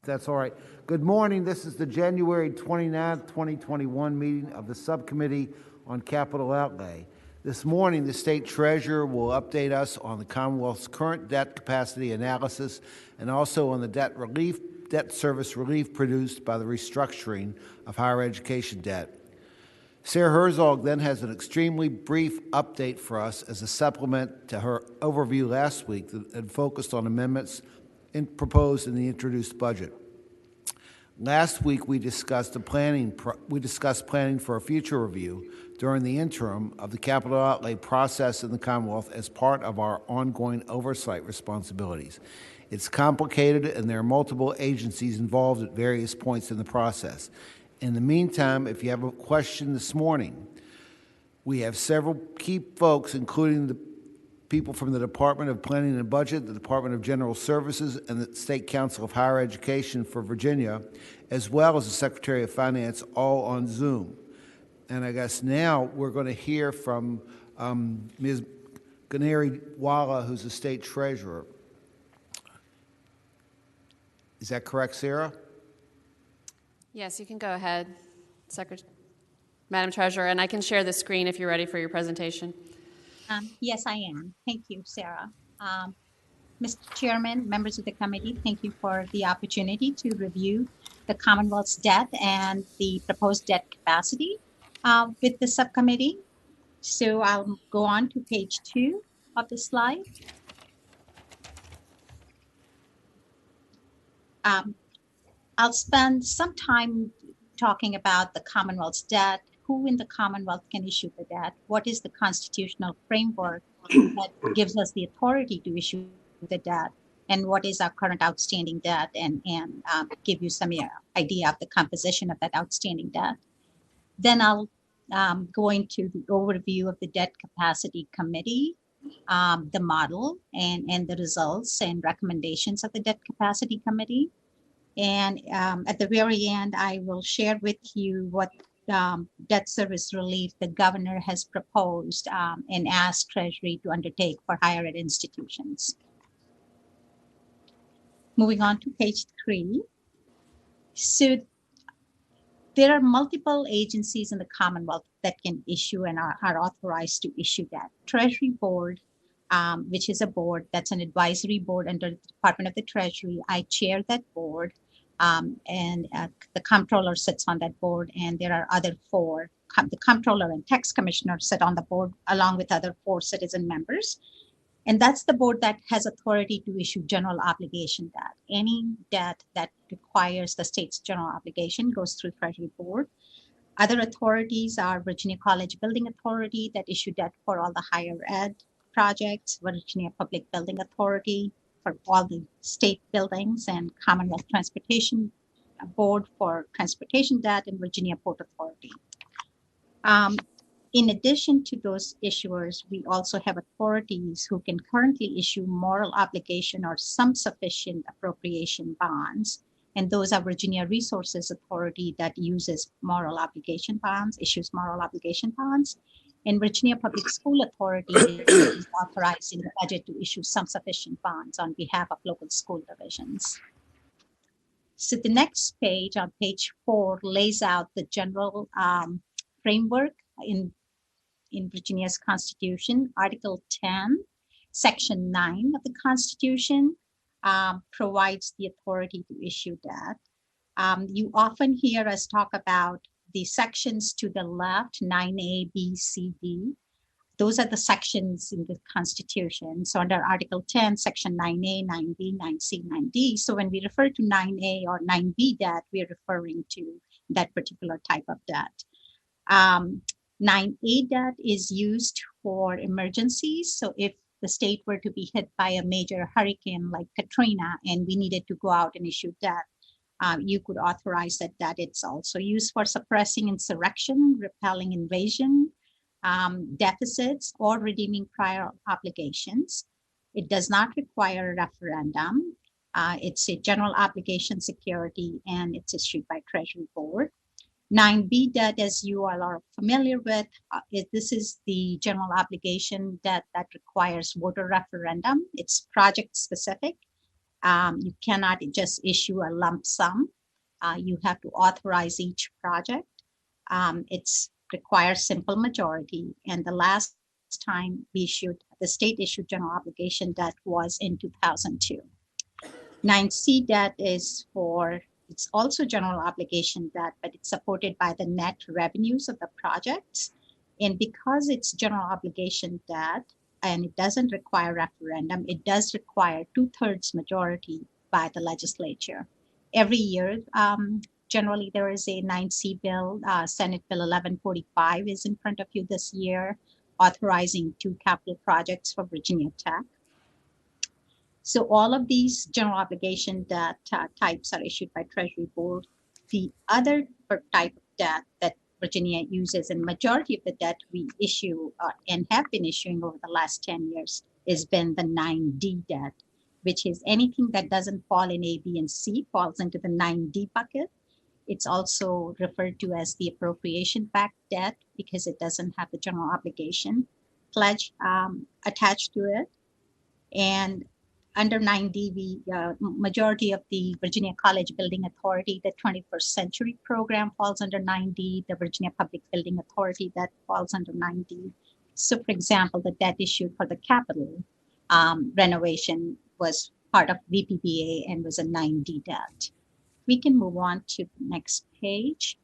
that's all right. Good morning. This is the January 29th, 2021 meeting of the Subcommittee on Capital Outlay. This morning, the State Treasurer will update us on the Commonwealth's current debt capacity analysis and also on the debt service relief produced by the restructuring of higher education debt. Sarah Herzog then has an extremely brief update for us as a supplement to her overview last week that focused on amendments proposed in the introduced budget. Last week, we discussed planning for a future review during the interim of the capital outlay process in the Commonwealth as part of our ongoing oversight responsibilities. It's complicated, and there are multiple agencies involved at various points in the process. In the meantime, if you have a question this morning, we have several key folks, including the people from the Department of Planning and Budget, the Department of General Services, and the State Council of Higher Education for Virginia, as well as the Secretary of Finance, all on Zoom. And I guess now we're going to hear from Ms. Ganeri Walla, who's the State Treasurer. Is that correct, Sarah? Yes, you can go ahead, Madam Treasurer, and I can share the screen if you're ready for your presentation. Yes, I am. Thank you, Sarah. Mr. Chairman, members of the committee, thank you for the opportunity to review the Commonwealth's debt and the proposed debt capacity with the subcommittee. So I'll go on to page 2 of the slide. I'll spend some time talking about the Commonwealth's debt, who in the Commonwealth can issue the debt, what is the constitutional framework that gives us the authority to issue the debt, and what is our current outstanding debt, and give you some idea of the composition of that outstanding debt. Then I'll go into the overview of the Debt Capacity Committee, the model, and the results and recommendations of the Debt Capacity Committee. And at the very end, I will share with you what debt service relief the governor has proposed and asked Treasury to undertake for higher ed institutions. Moving on to page 3. So there are multiple agencies in the Commonwealth that can issue and are authorized to issue debt. Treasury Board, which is a board that's an advisory board under the Department of the Treasury. I chair that board. And the comptroller sits on that board, and there are other 4. The comptroller and tax commissioner sit on the board along with other 4 citizen members. And that's the board that has authority to issue general obligation debt. Any debt that requires the state's general obligation goes through Treasury Board. Other authorities are Virginia College Building Authority that issue debt for all the higher ed projects, Virginia Public Building Authority for all the state buildings, and Commonwealth Transportation Board for transportation debt, and Virginia Port Authority. In addition to those issuers, we also have authorities who can currently issue moral obligation or some sufficient appropriation bonds. And those are Virginia Resources Authority that uses moral obligation bonds, issues moral obligation bonds. And Virginia Public School Authority is authorized in the budget to issue some sufficient bonds on behalf of local school divisions. So the next page, on page 4, lays out the general framework in Virginia's Constitution. Article 10, Section 9 of the Constitution provides the authority to issue debt. You often hear us talk about the sections to the left, 9A, B, C, D. Those are the sections in the Constitution. So under Article 10, Section 9A, 9B, 9C, 9D. So when we refer to 9A or 9B debt, we are referring to that particular type of debt. 9A debt is used for emergencies. So if the state were to be hit by a major hurricane like Katrina and we needed to go out and issue debt, you could authorize that debt. It's also used for suppressing insurrection, repelling invasion, deficits, or redeeming prior obligations. It does not require a referendum. It's a general obligation security, and it's issued by Treasury Board. 9B debt, as you all are familiar with, this is the general obligation debt that requires voter referendum. It's project specific. You cannot just issue a lump sum. You have to authorize each project. It requires simple majority. And the last time the state issued general obligation debt was in 2002. 9C debt it's also general obligation debt, but it's supported by the net revenues of the projects. And because it's general obligation debt and it doesn't require referendum, it does require 2/3 majority by the legislature. Every year, generally there is a 9C bill, Senate Bill 1145 is in front of you this year, authorizing 2 capital projects for Virginia Tech. So all of these general obligation debt types are issued by Treasury Board. The other type of debt that Virginia uses, and majority of the debt we issue and have been issuing over the last 10 years, has been the 9D debt, which is anything that doesn't fall in A, B, and C falls into the 9D bucket. It's also referred to as the appropriation-backed debt because it doesn't have the general obligation pledge attached to it. And under 9D, majority of the Virginia College Building Authority, the 21st Century Program falls under 9D, the Virginia Public Building Authority, that falls under 9D. So for example, the debt issued for the Capitol renovation was part of VPBA and was a 9D debt. We can move on to the next page.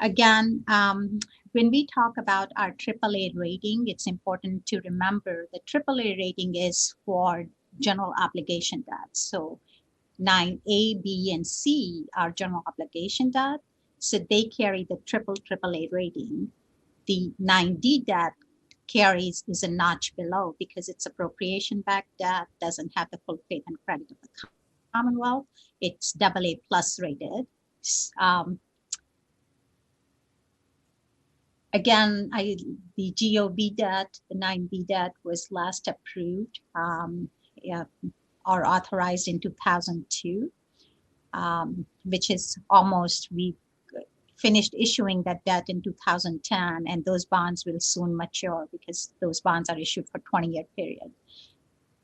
Again, when we talk about our AAA rating, it's important to remember the AAA rating is for general obligation debt. So 9A, B, and C are general obligation debt. So they carry the AAA rating. The 9D debt is a notch below because it's appropriation-backed debt, doesn't have the full faith and credit of the Commonwealth. It's AA plus rated. Again, the GOB debt, the 9B debt was last approved or authorized in 2002, which is we finished issuing that debt in 2010, and those bonds will soon mature because those bonds are issued for 20-year period.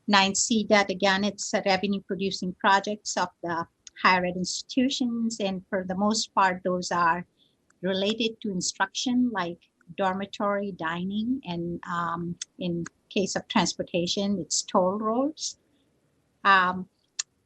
9C debt, again, it's revenue producing projects of the higher ed institutions, and for the most part, those are related to instruction like dormitory, dining, and in case of transportation, it's toll roads.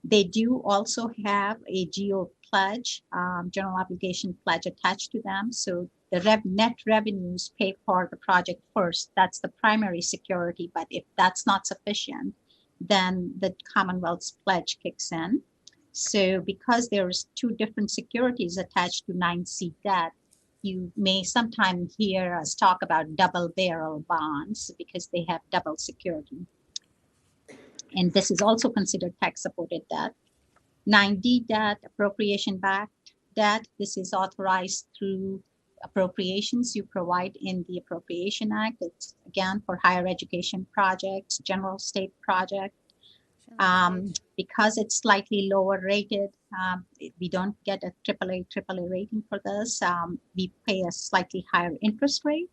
They do also have a GO pledge, general obligation pledge attached to them. So the net revenues pay for the project first. That's the primary security. But if that's not sufficient, then the Commonwealth's pledge kicks in. So because there's 2 different securities attached to 9C debt, you may sometimes hear us talk about double barrel bonds because they have double security. And this is also considered tax supported debt. 9D debt, appropriation backed debt. This is authorized through appropriations you provide in the Appropriation Act. It's again for higher education projects, general state project. Because it's slightly lower rated, we don't get a AAA rating for this. We pay a slightly higher interest rate.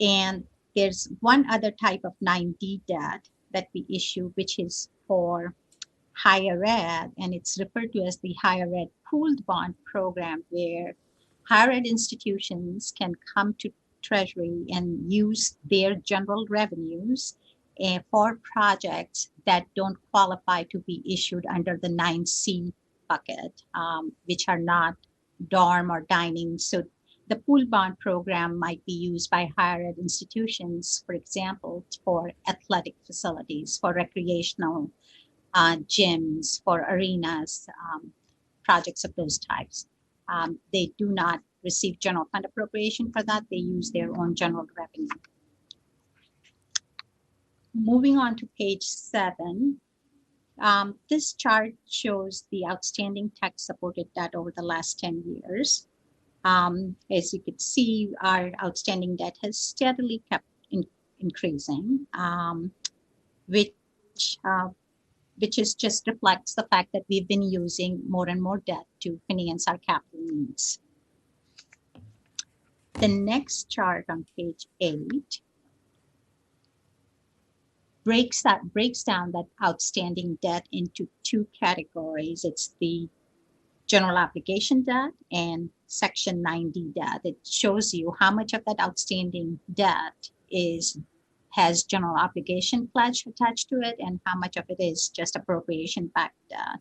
And there's one other type of 9D debt that we issue, which is for higher ed, and it's referred to as the higher ed pooled bond program, where higher ed institutions can come to Treasury and use their general revenues for projects that don't qualify to be issued under the 9C bucket, which are not dorm or dining. So the pool bond program might be used by higher ed institutions, for example, for athletic facilities, for recreational gyms, for arenas, projects of those types. They do not receive general fund appropriation for that. They use their own general revenue. Moving on to page 7, this chart shows the outstanding tax-supported debt over the last 10 years. As you can see, our outstanding debt has steadily kept increasing, which just reflects the fact that we've been using more and more debt to finance our capital needs. The next chart on page 8 breaks down that outstanding debt into two categories. It's the general obligation debt and Section 9D debt. It shows you how much of that outstanding debt has general obligation pledge attached to it and how much of it is just appropriation backed debt.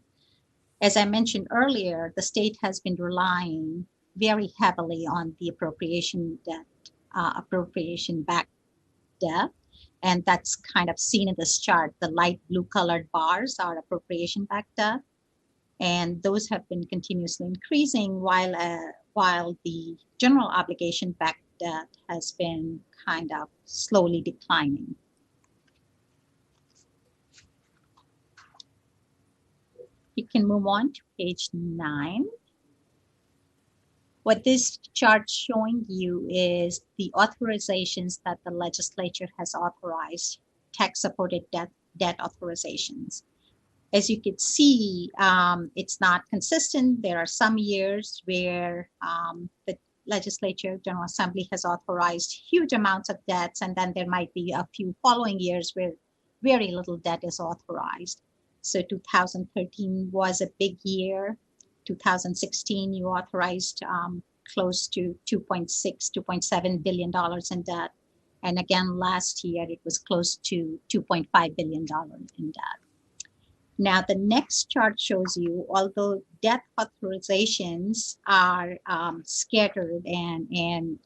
As I mentioned earlier, the state has been relying very heavily on the appropriation backed debt. And that's kind of seen in this chart. The light blue colored bars are appropriation backed debt. And those have been continuously increasing while the general obligation backed debt has been kind of slowly declining. You can move on to page 9. What this chart showing you is the authorizations that the legislature has authorized, tax-supported debt authorizations. As you can see, it's not consistent. There are some years where the legislature, General Assembly has authorized huge amounts of debts, and then there might be a few following years where very little debt is authorized. So 2013 was a big year. 2016, you authorized close to $2.7 billion in debt. And again, last year, it was close to $2.5 billion in debt. Now, the next chart shows you, although debt authorizations are scattered and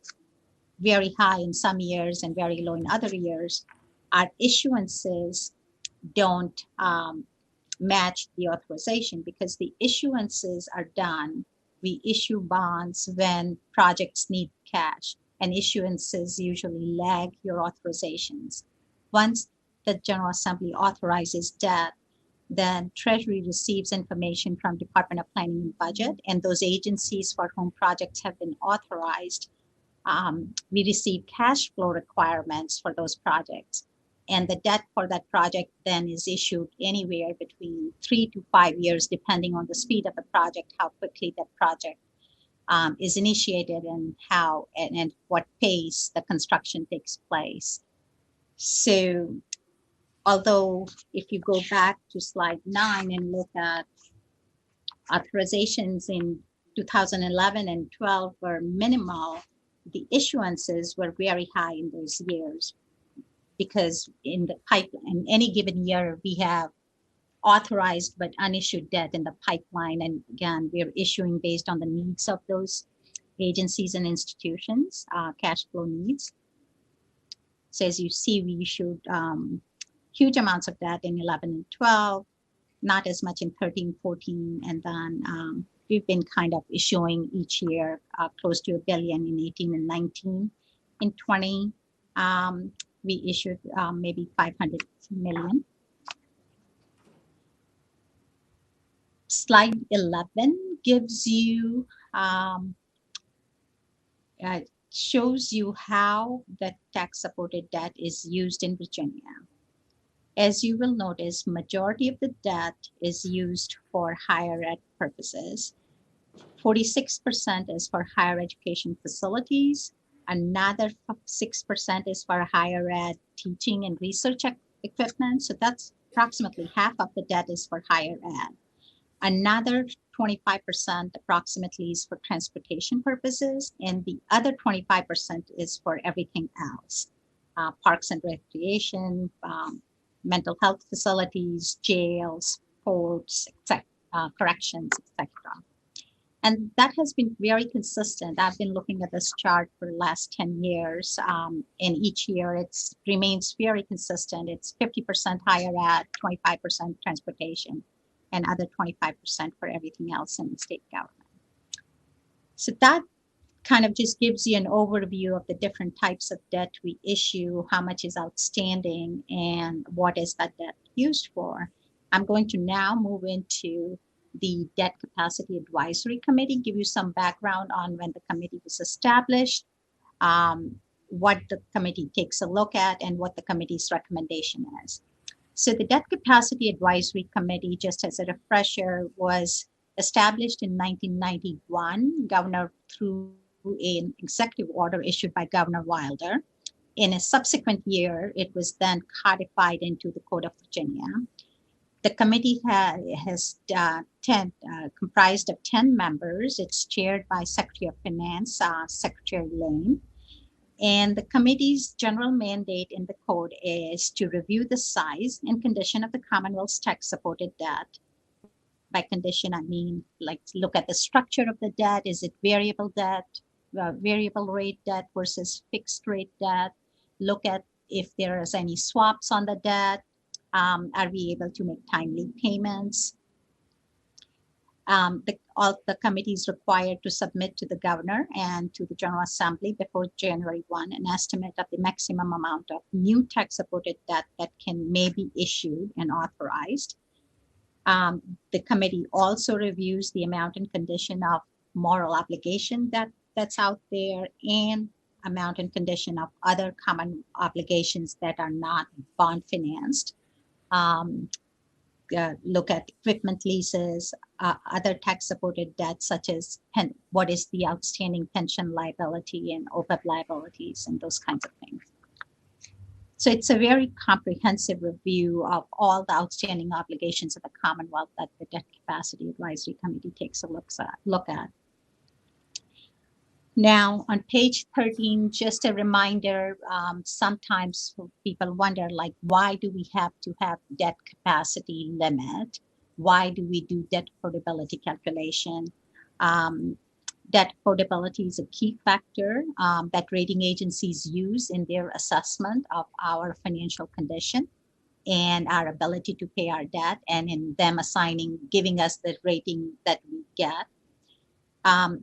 very high in some years and very low in other years, our issuances don't match the authorization because the issuances are done. We issue bonds when projects need cash, and issuances usually lag your authorizations. Once the General Assembly authorizes debt, then Treasury receives information from Department of Planning and Budget, and those agencies for whom projects have been authorized, we receive cash flow requirements for those projects. And the debt for that project then is issued anywhere between 3 to 5 years, depending on the speed of the project, how quickly that project is initiated, and how and what pace the construction takes place. So, although if you go back to slide 9 and look at authorizations in 2011 and 12 were minimal, the issuances were very high in those years. Because in any given year, we have authorized but unissued debt in the pipeline. And again, we're issuing based on the needs of those agencies and institutions, cash flow needs. So as you see, we issued huge amounts of debt in 11 and 12, not as much in 13, 14. And then we've been kind of issuing each year close to $1 billion in 18 and 19. In 20, we issued maybe 500 million. Slide 11 gives you, shows you how the tax-supported debt is used in Virginia. As you will notice, majority of the debt is used for higher ed purposes. 46% is for higher education facilities. Another 6% is for higher ed teaching and research equipment. So that's approximately half of the debt is for higher ed. Another 25% approximately is for transportation purposes. And the other 25% is for everything else. Parks and recreation, mental health facilities, jails, ports, corrections, etc. And that has been very consistent. I've been looking at this chart for the last 10 years. And each year it remains very consistent. It's 50% higher ed, 25% transportation, and other 25% for everything else in the state government. So that kind of just gives you an overview of the different types of debt we issue, how much is outstanding, and what is that debt used for. I'm going to now move into the Debt Capacity Advisory Committee, give you some background on when the committee was established, what the committee takes a look at, and what the committee's recommendation is. So the Debt Capacity Advisory Committee, just as a refresher, was established in 1991, through an executive order issued by Governor Wilder. In a subsequent year, it was then codified into the Code of Virginia. The committee has comprised of 10 members. It's chaired by Secretary of Finance, Secretary Lane. And the committee's general mandate in the code is to review the size and condition of the Commonwealth's tax-supported debt. By condition, I mean, like, look at the structure of the debt. Is it variable debt, variable rate debt versus fixed rate debt? Look at if there is any swaps on the debt. Are we able to make timely payments? The committee is required to submit to the governor and to the General Assembly before January 1 an estimate of the maximum amount of new tax-supported debt that may be issued and authorized. The committee also reviews the amount and condition of moral obligation that's out there, and amount and condition of other common obligations that are not bond financed. Look at equipment leases, other tax-supported debts, such as what is the outstanding pension liability and OPEB liabilities and those kinds of things. So it's a very comprehensive review of all the outstanding obligations of the Commonwealth that the Debt Capacity Advisory Committee takes a look at. Now, on page 13, just a reminder, sometimes people wonder, like, why do we have to have debt capacity limit? Why do we do debt affordability calculation? Debt affordability is a key factor that rating agencies use in their assessment of our financial condition and our ability to pay our debt, and in them giving us the rating that we get.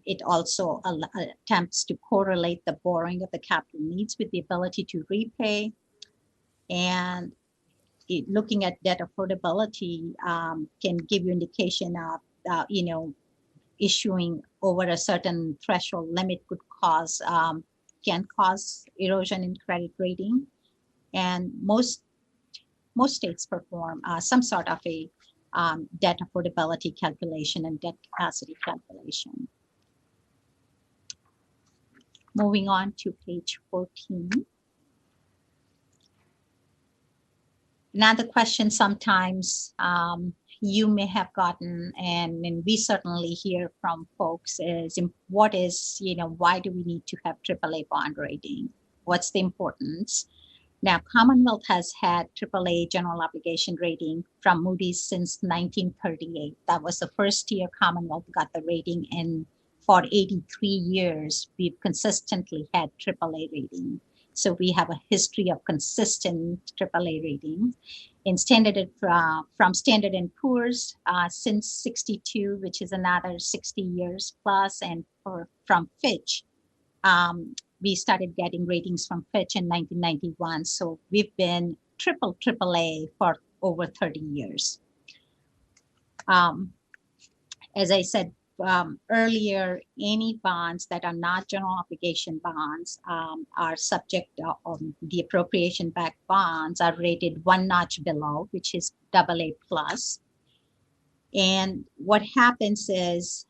It also attempts to correlate the borrowing of the capital needs with the ability to repay. And looking at debt affordability can give you indication of, issuing over a certain threshold limit can cause erosion in credit rating. And most states perform some sort of a debt affordability calculation and debt capacity calculation. Moving on to page 14. Another question sometimes you may have gotten, and we certainly hear from folks, is why do we need to have AAA bond rating? What's the importance? Now, Commonwealth has had AAA general obligation rating from Moody's since 1938. That was the first year Commonwealth got the rating, and for 83 years, we've consistently had AAA rating. So we have a history of consistent AAA rating. In from Standard & Poor's since 62, which is another 60 years plus, and from Fitch, we started getting ratings from Fitch in 1991. So we've been AAA for over 30 years. As I said earlier, any bonds that are not general obligation bonds are subject the appropriation-backed bonds are rated one notch below, which is AA plus. And what happens is,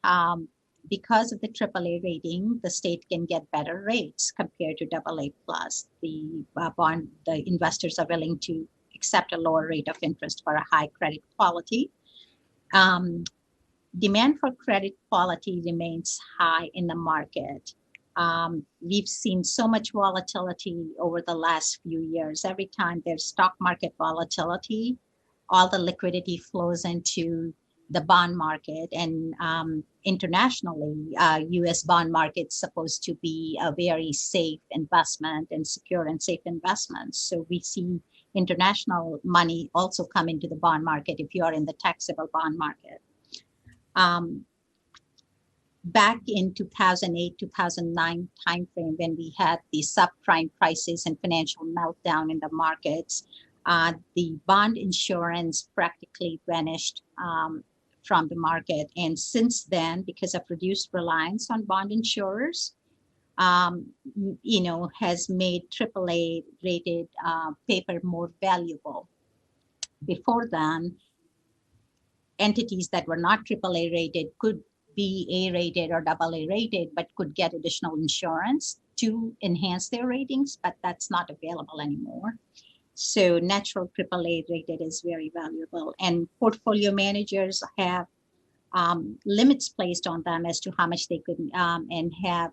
because of the AAA rating, the state can get better rates compared to AA plus. The investors are willing to accept a lower rate of interest for a high credit quality. Demand for credit quality remains high in the market. We've seen so much volatility over the last few years. Every time there's stock market volatility, all the liquidity flows into the bond market, and internationally, U.S. bond market's supposed to be a very safe investment and secure and safe investment. So we see international money also come into the bond market if you are in the taxable bond market. Back in 2008, 2009 timeframe, when we had the subprime crisis and financial meltdown in the markets, the bond insurance practically vanished from the market. And since then, because of reduced reliance on bond insurers, has made AAA rated paper more valuable. Before then, entities that were not AAA rated could be A rated or AA rated, but could get additional insurance. to enhance their ratings, but that's not available anymore. So natural AAA rated is very valuable, and portfolio managers have limits placed on them as to how much they could and have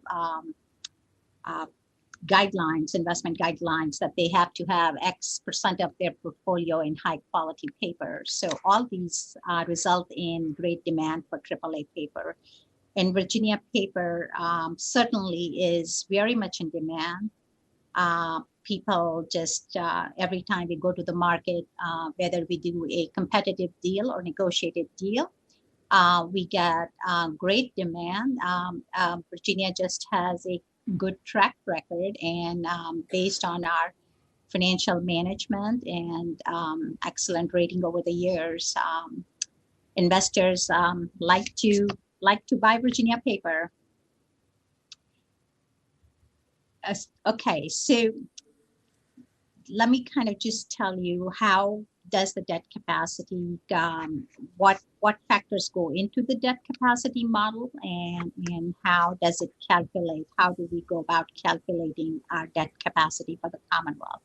guidelines, investment guidelines, that they have to have X% of their portfolio in high quality paper. So all these result in great demand for AAA paper. And Virginia paper certainly is very much in demand. People just, every time we go to the market, whether we do a competitive deal or negotiated deal, we get great demand. Virginia just has a good track record, and based on our financial management and excellent rating over the years, investors like to buy Virginia paper. Okay, so let me kind of just tell you, how does the debt capacity, what factors go into the debt capacity model, and how does it calculate? How do we go about calculating our debt capacity for the Commonwealth?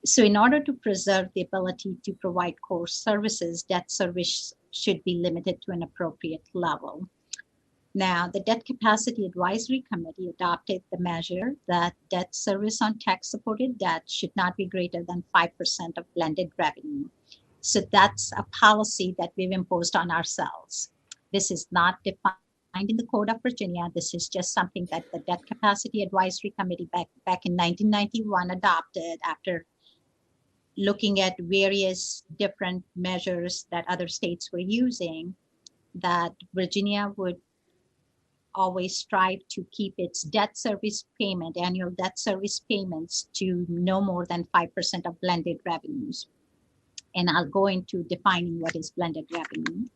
So in order to preserve the ability to provide core services, debt service should be limited to an appropriate level. Now, the Debt Capacity Advisory Committee adopted the measure that debt service on tax-supported debt should not be greater than 5% of blended revenue. So that's a policy that we've imposed on ourselves. This is not defined in the Code of Virginia. This is just something that the Debt Capacity Advisory Committee back in 1991 adopted after looking at various different measures that other states were using, that Virginia would always strive to keep its debt service payment, annual debt service payments, to no more than 5% of blended revenues. And I'll go into defining what is blended revenue.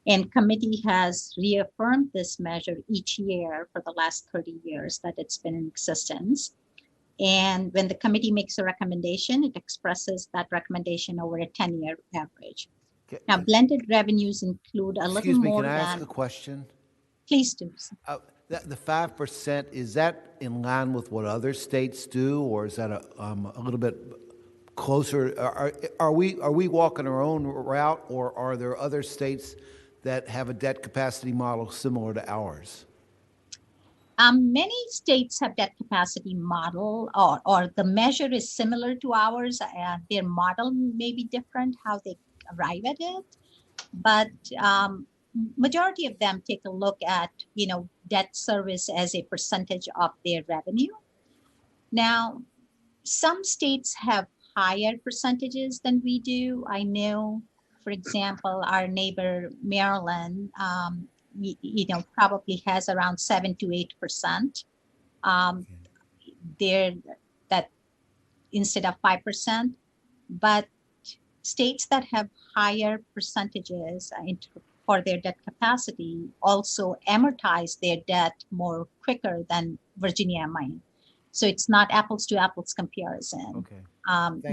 And committee has reaffirmed this measure each year for the last 30 years that it's been in existence. And when the committee makes a recommendation, it expresses that recommendation over a 10-year average. Okay. Now, blended revenues include a Excuse little me, more can I ask than... a question? Please do. The 5%, is that in line with what other states do, or is that a little bit closer? Are we walking our own route, or are there other states that have a debt capacity model similar to ours? Many states have debt capacity model, or the measure is similar to ours. Their model may be different, how they arrive at it, but majority of them take a look at, debt service as a percentage of their revenue. Now, some states have higher percentages than we do. I know, for example, our neighbor Maryland, probably has around 7 to 8%. There, that instead of 5%, but states that have higher percentages for their debt capacity also amortize their debt more quicker than Virginia might. So it's not apples to apples comparison. Okay.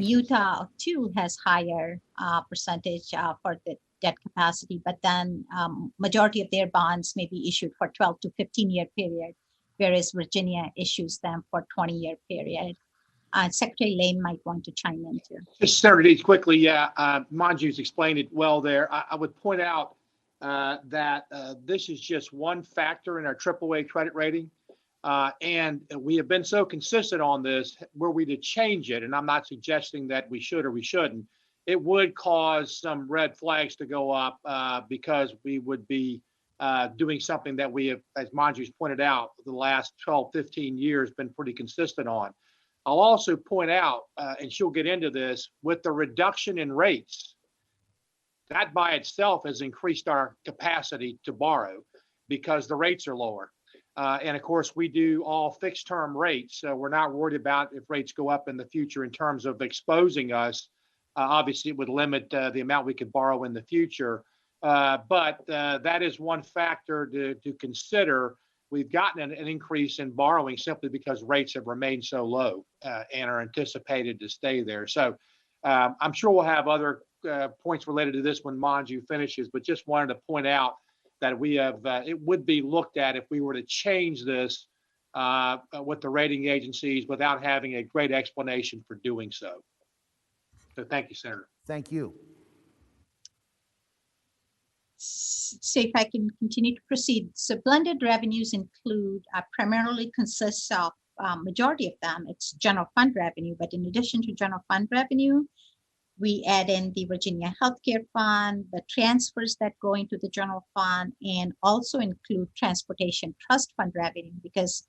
Utah too has higher percentage for the debt capacity, but then majority of their bonds may be issued for 12 to 15-year period, whereas Virginia issues them for 20-year period. Secretary Lane might want to chime in too. Just Senator quickly, Manju's explained it well there. I would point out that this is just one factor in our AAA credit rating. And we have been so consistent on this, were we to change it, and I'm not suggesting that we should or we shouldn't, it would cause some red flags to go up because we would be doing something that we have, as Manju's pointed out, the last 12, 15 years been pretty consistent on. I'll also point out, and she'll get into this, with the reduction in rates, that by itself has increased our capacity to borrow because the rates are lower. And of course, we do all fixed term rates, so we're not worried about if rates go up in the future in terms of exposing us. Obviously, it would limit the amount we could borrow in the future. But that is one factor to consider. We've gotten an increase in borrowing simply because rates have remained so low and are anticipated to stay there. So I'm sure we'll have other points related to this when Manju finishes, but just wanted to point out that we have, it would be looked at if we were to change this with the rating agencies without having a great explanation for doing so. So thank you, Senator. Thank you. So if I can continue to proceed. So blended revenues include, primarily consists of, majority of them, it's general fund revenue, but in addition to general fund revenue, we add in the Virginia Healthcare Fund, the transfers that go into the general fund, and also include transportation trust fund revenue, because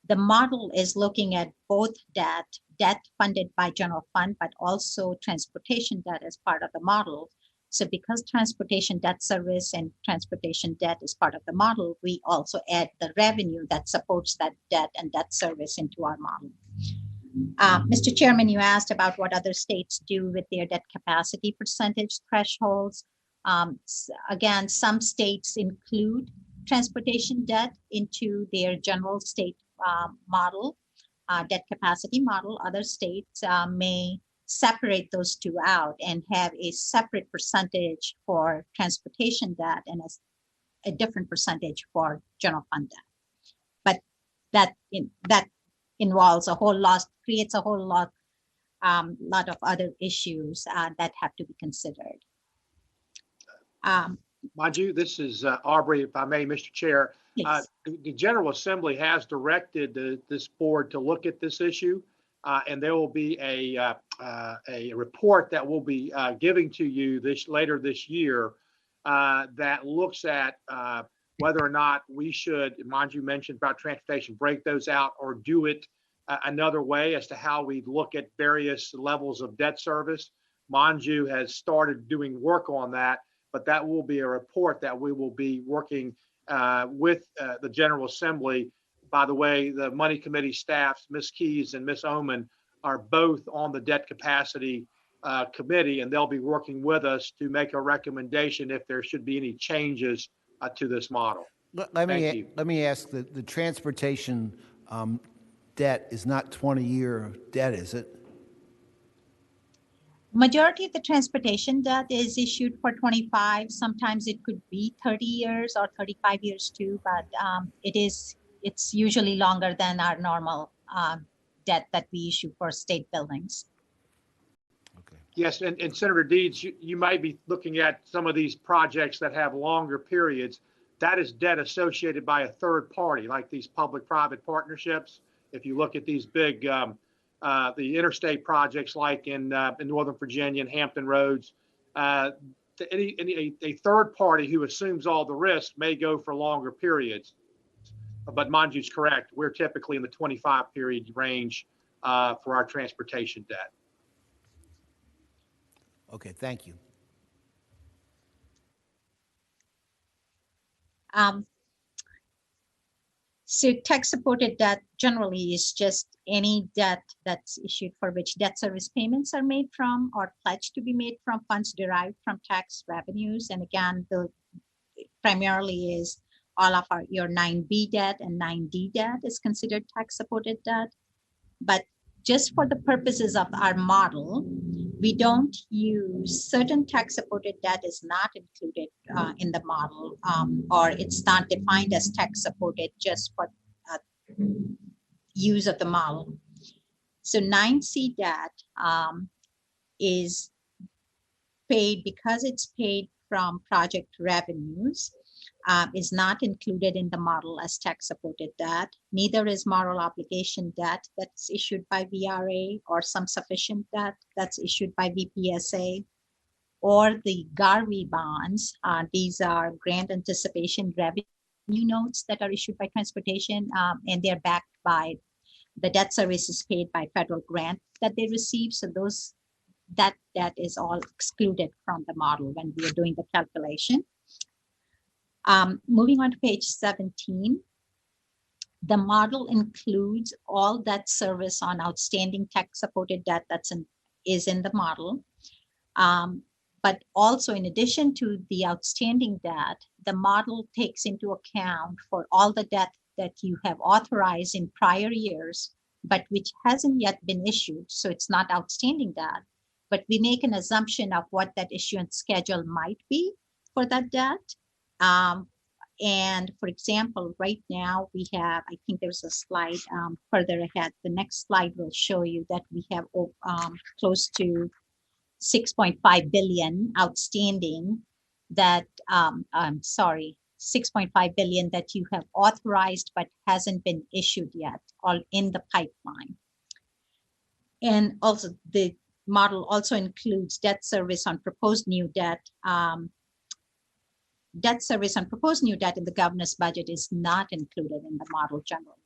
the model is looking at both debt funded by general fund, but also transportation debt as part of the model. So because transportation debt service and transportation debt is part of the model, we also add the revenue that supports that debt and debt service into our model. Mr. Chairman, you asked about what other states do with their debt capacity percentage thresholds. Again, some states include transportation debt into their general state model, debt capacity model. Other states may separate those two out and have a separate percentage for transportation debt and a different percentage for general fund debt. But that involves a whole lot, creates a whole lot of other issues that have to be considered. Mind you, this is Aubrey, if I may, Mr. Chair. Yes. The General Assembly has directed this board to look at this issue, and there will be a report that we'll be giving to you later this year that looks at whether or not we should, mind you mentioned about transportation, break those out or do it another way as to how we look at various levels of debt service. Manju has started doing work on that, but that will be a report that we will be working with the General Assembly. By the way, the Money Committee staffs, Ms. Keys and Ms. Oman, are both on the Debt Capacity Committee, and they'll be working with us to make a recommendation if there should be any changes to this model. Let me ask, the transportation debt is not 20-year debt, is it? Majority of the transportation debt is issued for 25. Sometimes it could be 30 years or 35 years too, but it's usually longer than our normal debt that we issue for state buildings. Okay. Yes, and Senator Deeds, you might be looking at some of these projects that have longer periods. That is debt associated by a third party, like these public-private partnerships. If you look at these big, the interstate projects like in Northern Virginia and Hampton Roads, a third party who assumes all the risk may go for longer periods. But Manju's correct. We're typically in the 25 period range for our transportation debt. Okay, thank you. So tax-supported debt generally is just any debt that's issued for which debt service payments are made from or pledged to be made from funds derived from tax revenues. And again, primarily is all of your 9B debt and 9D debt is considered tax-supported debt. But just for the purposes of our model, we don't use certain tax-supported debt is not included in the model, or it's not defined as tax-supported just for use of the model. So 9C debt is paid because it's paid from project revenues, is not included in the model as tax-supported debt. Neither is moral obligation debt that's issued by VRA or some sufficient debt that's issued by VPSA, or the Garvey bonds. These are grant anticipation revenue notes that are issued by transportation, and they're backed by the debt services paid by federal grant that they receive. So that is all excluded from the model when we are doing the calculation. Moving on to page 17, the model includes all debt service on outstanding tax-supported debt is in the model. But also, in addition to the outstanding debt, the model takes into account for all the debt that you have authorized in prior years, but which hasn't yet been issued. So it's not outstanding debt, but we make an assumption of what that issuance schedule might be for that debt. And for example, right now we have, I think there's a slide further ahead. The next slide will show you that we have close to 6.5 billion outstanding that, I'm sorry, 6.5 billion that you have authorized but hasn't been issued yet, all in the pipeline. And also the model also includes debt service on proposed new debt. Debt service on proposed new debt in the governor's budget is not included in the model generally.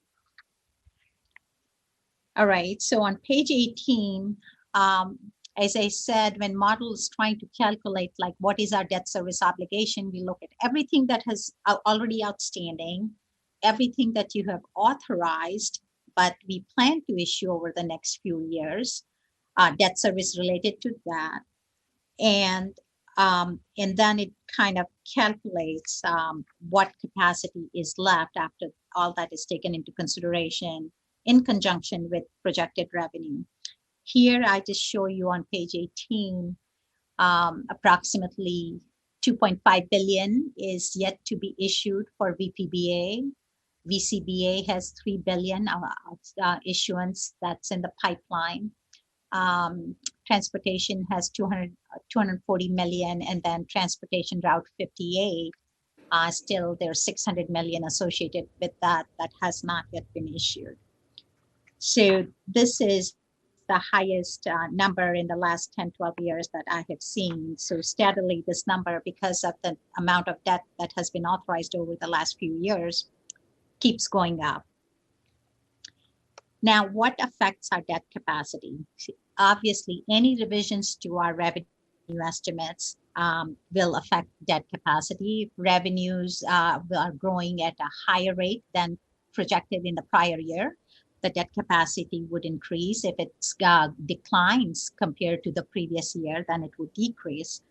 All right, so on page 18, as I said, when model is trying to calculate like what is our debt service obligation, we look at everything that has already outstanding, everything that you have authorized, but we plan to issue over the next few years, debt service related to that. And then it kind of calculates what capacity is left after all that is taken into consideration in conjunction with projected revenue. Here, I just show you on page 18, approximately 2.5 billion is yet to be issued for VPBA. VCBA has 3 billion issuance that's in the pipeline. Transportation has 240 million, and then transportation route 58, still there's 600 million associated with that has not yet been issued. So this is the highest number in the last 10, 12 years that I have seen. So steadily this number, because of the amount of debt that has been authorized over the last few years, keeps going up. Now, what affects our debt capacity? Obviously, any revisions to our revenue estimates will affect debt capacity. If revenues are growing at a higher rate than projected in the prior year, the debt capacity would increase. If it declines compared to the previous year, then it would decrease.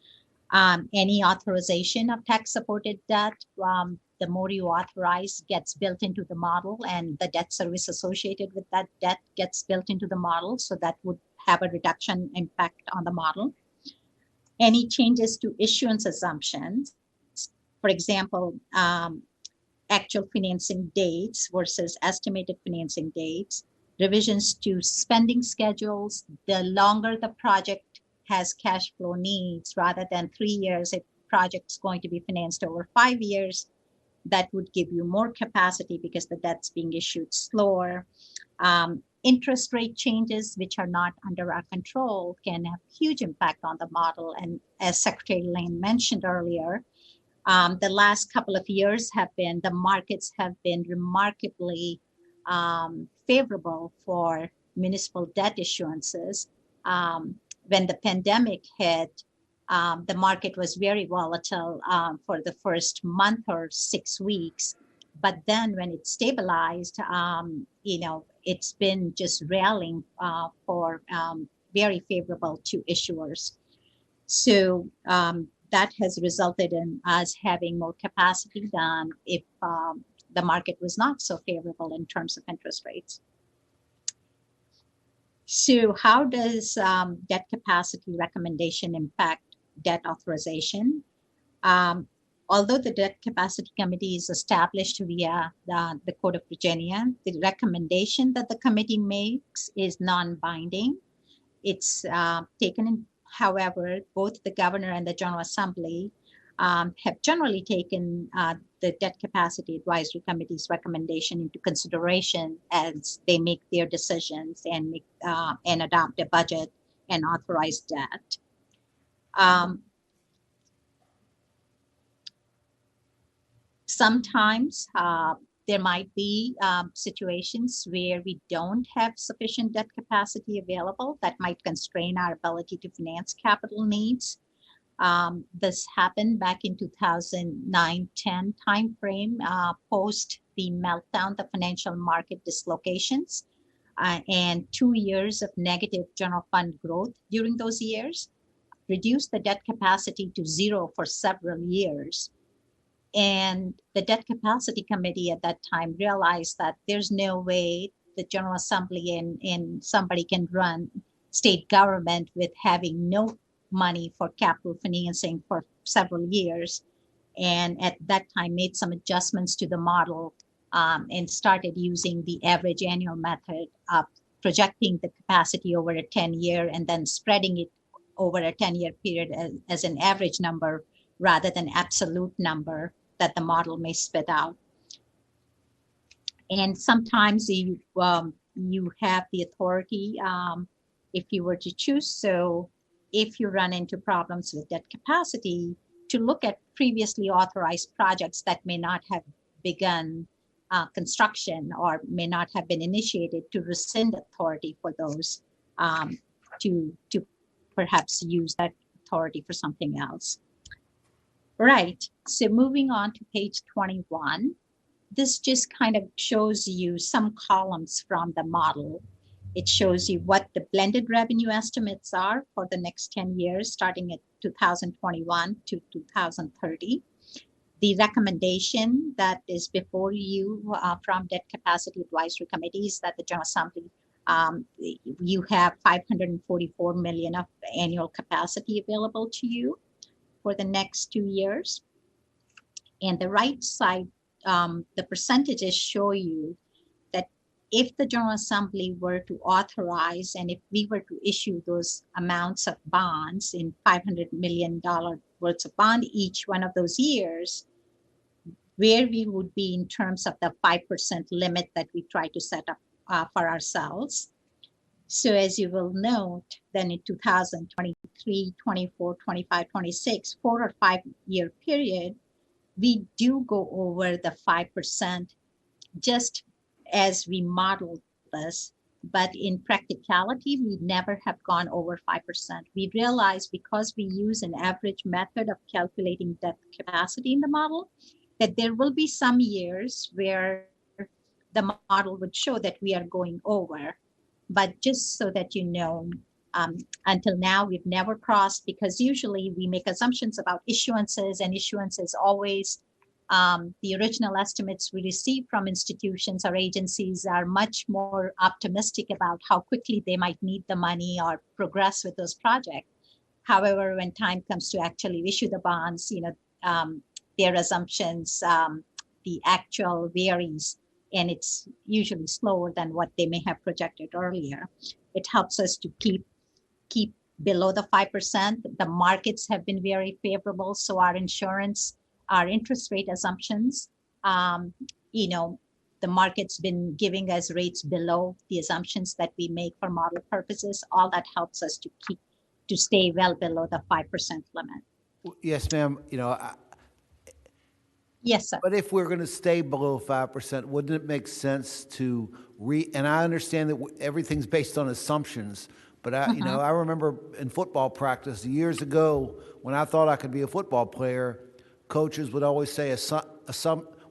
Any authorization of tax-supported debt, the more you authorize gets built into the model, and the debt service associated with that debt gets built into the model. So that would have a reduction impact on the model. Any changes to issuance assumptions, for example, actual financing dates versus estimated financing dates, revisions to spending schedules, the longer the project has cash flow needs, rather than 3 years, if project's going to be financed over 5 years, that would give you more capacity because the debt's being issued slower. Interest rate changes, which are not under our control, can have huge impact on the model. And as Secretary Lane mentioned earlier, the last couple of years the markets have been remarkably favorable for municipal debt issuances. When the pandemic hit, the market was very volatile for the first month or 6 weeks. But then when it stabilized, it's been just rallying for very favorable to issuers. So that has resulted in us having more capacity than if the market was not so favorable in terms of interest rates. So how does debt capacity recommendation impact debt authorization? Although the Debt Capacity Committee is established via the Code of Virginia, the recommendation that the committee makes is non-binding. It's taken in, however, both the governor and the General Assembly have generally taken the Debt Capacity Advisory Committee's recommendation into consideration as they make their decisions and adopt a budget and authorize debt. Sometimes there might be situations where we don't have sufficient debt capacity available that might constrain our ability to finance capital needs. This happened back in 2009-10 timeframe, post the meltdown, the financial market dislocations, and 2 years of negative general fund growth during those years, reduced the debt capacity to zero for several years. And the Debt Capacity Committee at that time realized that there's no way the General Assembly and somebody can run state government with having no money for capital financing for several years. and at that time made some adjustments to the model and started using the average annual method of projecting the capacity over a 10-year and then spreading it over a 10-year period as an average number rather than absolute number that the model may spit out. And sometimes you have the authority if you were to choose so, if you run into problems with that capacity, to look at previously authorized projects that may not have begun construction or may not have been initiated, to rescind authority for those, to perhaps use that authority for something else. Right, so moving on to page 21. This just kind of shows you some columns from the model. It shows you what the blended revenue estimates are for the next 10 years, starting at 2021 to 2030. The recommendation that is before you from Debt Capacity Advisory Committees that the General Assembly, you have 544 million of annual capacity available to you for the next 2 years. And the right side, the percentages show you that if the General Assembly were to authorize and if we were to issue those amounts of bonds in $500 million worth of bond each one of those years, where we would be in terms of the 5% limit that we try to set up for ourselves. So as you will note, then in 2023, 24, 25, 26, 4 or 5 year period, we do go over the 5% just as we modeled this, but in practicality, we never have gone over 5%. We realize because we use an average method of calculating debt capacity in the model, that there will be some years where the model would show that we are going over. But just so that you know, until now, we've never crossed, because usually we make assumptions about issuances, and issuances always, the original estimates we receive from institutions or agencies are much more optimistic about how quickly they might need the money or progress with those projects. However, when time comes to actually issue the bonds, their assumptions, the actual varies, and it's usually slower than what they may have projected earlier. It helps us to keep below the 5%. The markets have been very favorable, so our interest rate assumptions, the market's been giving us rates below the assumptions that we make for model purposes. All that helps us to stay well below the 5% limit. Yes, ma'am. Yes, sir. But if we're going to stay below 5%, wouldn't it make sense to and I understand that everything's based on assumptions, but I remember in football practice years ago when I thought I could be a football player, coaches would always say,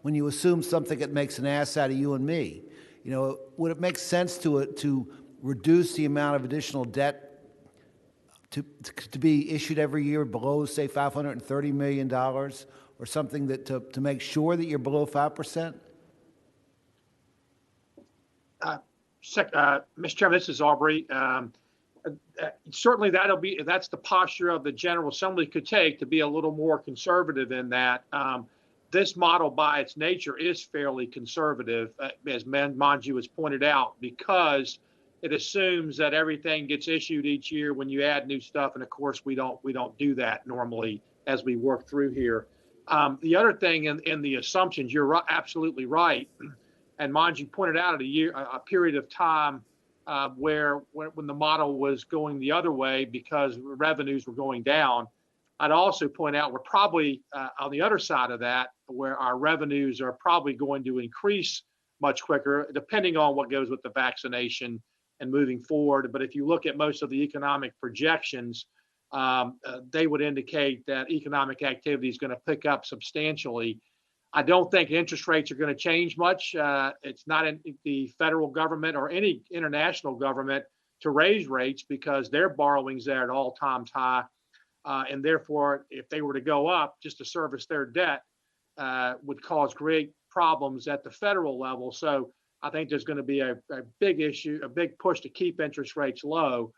when you assume something, it makes an ass out of you and me. Would it make sense to reduce the amount of additional debt to be issued every year below, say, $530 million? Or something that to make sure that you're below 5%? Mr. Chairman, this is Aubrey. Certainly that's the posture of the General Assembly could take, to be a little more conservative in that. This model by its nature is fairly conservative, as Manju has pointed out, because it assumes that everything gets issued each year when you add new stuff. And of course, we don't do that normally as we work through here. The other thing in the assumptions, you're absolutely right. And Manju pointed out a period of time when the model was going the other way because revenues were going down. I'd also point out we're probably on the other side of that, where our revenues are probably going to increase much quicker, depending on what goes with the vaccination and moving forward. But if you look at most of the economic projections, they would indicate that economic activity is going to pick up substantially. I don't think interest rates are going to change much. It's not in the federal government or any international government to raise rates, because their borrowings are at all-time high. And therefore, if they were to go up just to service their debt, would cause great problems at the federal level. So I think there's going to be a big issue, a big push to keep interest rates low.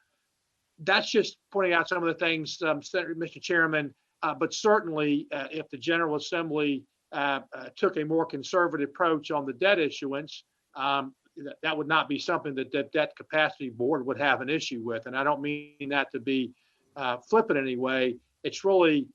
That's just pointing out some of the things, Mr. Chairman, But certainly, if the General Assembly took a more conservative approach on the debt issuance, that would not be something that the Debt Capacity Board would have an issue with. And I don't mean that to be flippant in any way. It's really,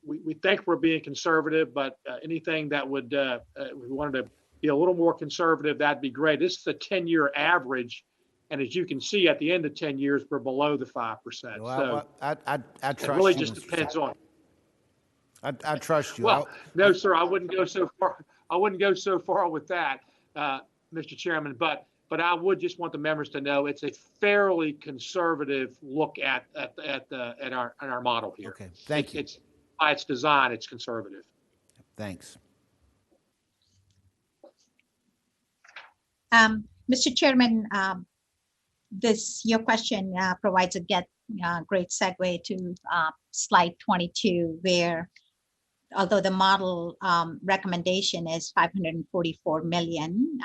we think we're being conservative, but anything that would, we wanted to be a little more conservative, that'd be great. This is a 10-year average. And as you can see, at the end of 10 years, we're below the 5%. Well, So I trust it really you, just Mr. depends on. I trust you. Well, no, sir, I wouldn't go so far. I wouldn't go so far with that, Mr. Chairman. But I would just want the members to know it's a fairly conservative look at our model here. Okay, thank you. It's by its design, it's conservative. Thanks. Mr. Chairman, your question provides a great segue to slide 22, where although the model recommendation is 544 million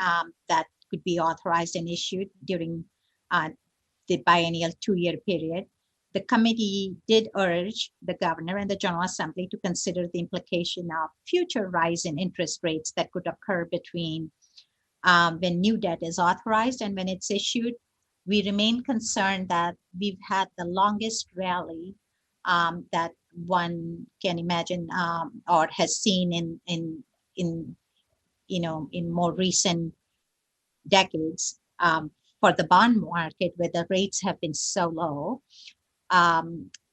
that could be authorized and issued during the biennial 2-year period, the committee did urge the governor and the General Assembly to consider the implication of future rise in interest rates that could occur between when new debt is authorized and when it's issued. We remain concerned that we've had the longest rally that one can imagine or has seen in more recent decades for the bond market, where the rates have been so low.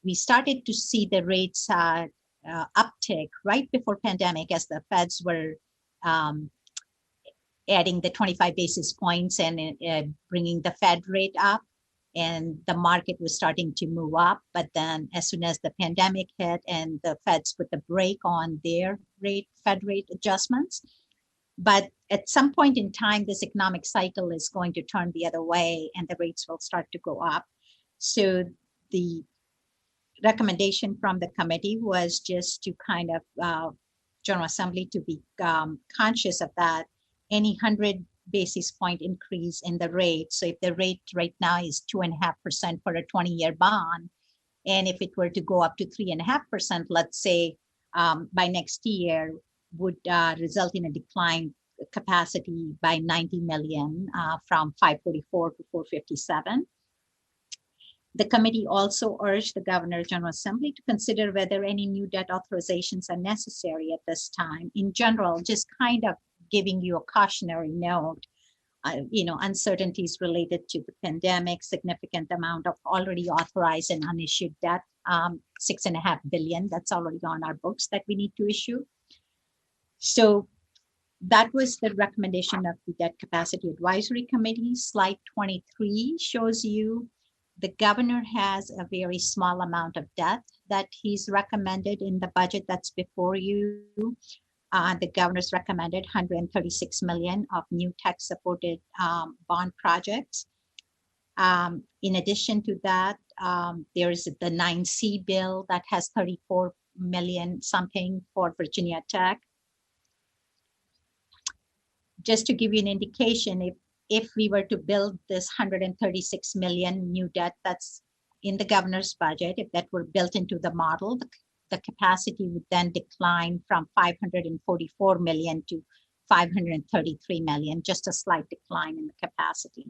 We started to see the rates uptick right before pandemic as the Feds were adding the 25 basis points and bringing the Fed rate up, and the market was starting to move up. But then as soon as the pandemic hit and the Feds put the brake on their Fed rate adjustments. But at some point in time, this economic cycle is going to turn the other way and the rates will start to go up. So the recommendation from the committee was just to kind of General Assembly to be conscious of that. Any 100 basis point increase in the rate. So if the rate right now is 2.5% for a 20-year bond, and if it were to go up to 3.5%, let's say by next year, would result in a decline capacity by 90 million from 544 to 457. The committee also urged the Governor General Assembly to consider whether any new debt authorizations are necessary at this time. In general, just kind of giving you a cautionary note, uncertainties related to the pandemic, significant amount of already authorized and unissued debt, 6.5 billion that's already on our books that we need to issue. So that was the recommendation of the Debt Capacity Advisory Committee. Slide 23 shows you the governor has a very small amount of debt that he's recommended in the budget that's before you. The governor's recommended 136 million of new tech-supported bond projects. In addition to that, there's the 9C bill that has 34 million something for Virginia Tech. Just to give you an indication, if we were to build this 136 million new debt that's in the governor's budget, if that were built into the model, the capacity would then decline from 544 million to 533 million, just a slight decline in the capacity.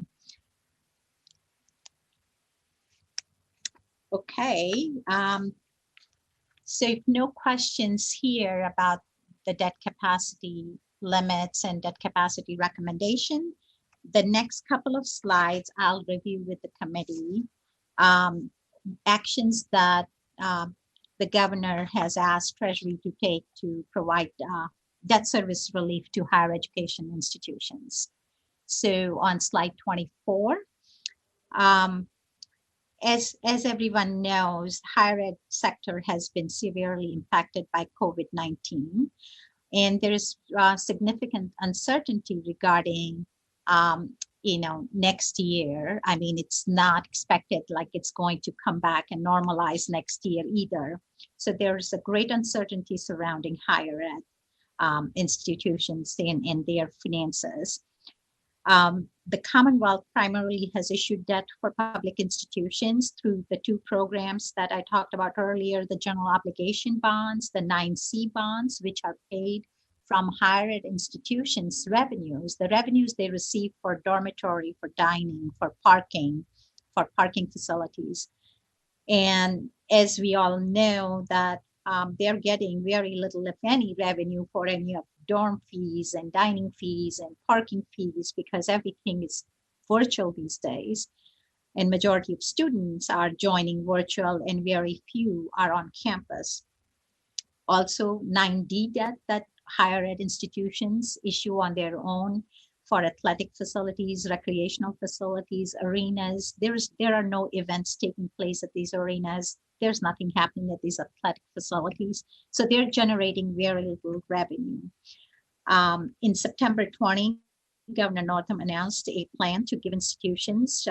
Okay, so if no questions here about the debt capacity limits and debt capacity recommendation, the next couple of slides I'll review with the committee. Actions that the governor has asked Treasury to take to provide debt service relief to higher education institutions. So on slide 24, as everyone knows, higher ed sector has been severely impacted by COVID-19, and there's significant uncertainty regarding next year. I mean, it's not expected like it's going to come back and normalize next year either. So there's a great uncertainty surrounding higher ed institutions and their finances. The Commonwealth primarily has issued debt for public institutions through the two programs that I talked about earlier, the general obligation bonds, the 9C bonds, which are paid from higher ed institutions' revenues, the revenues they receive for dormitory, for dining, for parking facilities. And as we all know that they're getting very little, if any, revenue for any of dorm fees and dining fees and parking fees because everything is virtual these days. And majority of students are joining virtual and very few are on campus. Also 9D debt that higher ed institutions issue on their own for athletic facilities, recreational facilities, arenas. There are no events taking place at these arenas. There's nothing happening at these athletic facilities. So they're generating very little revenue. In September 20, Governor Northam announced a plan to give institutions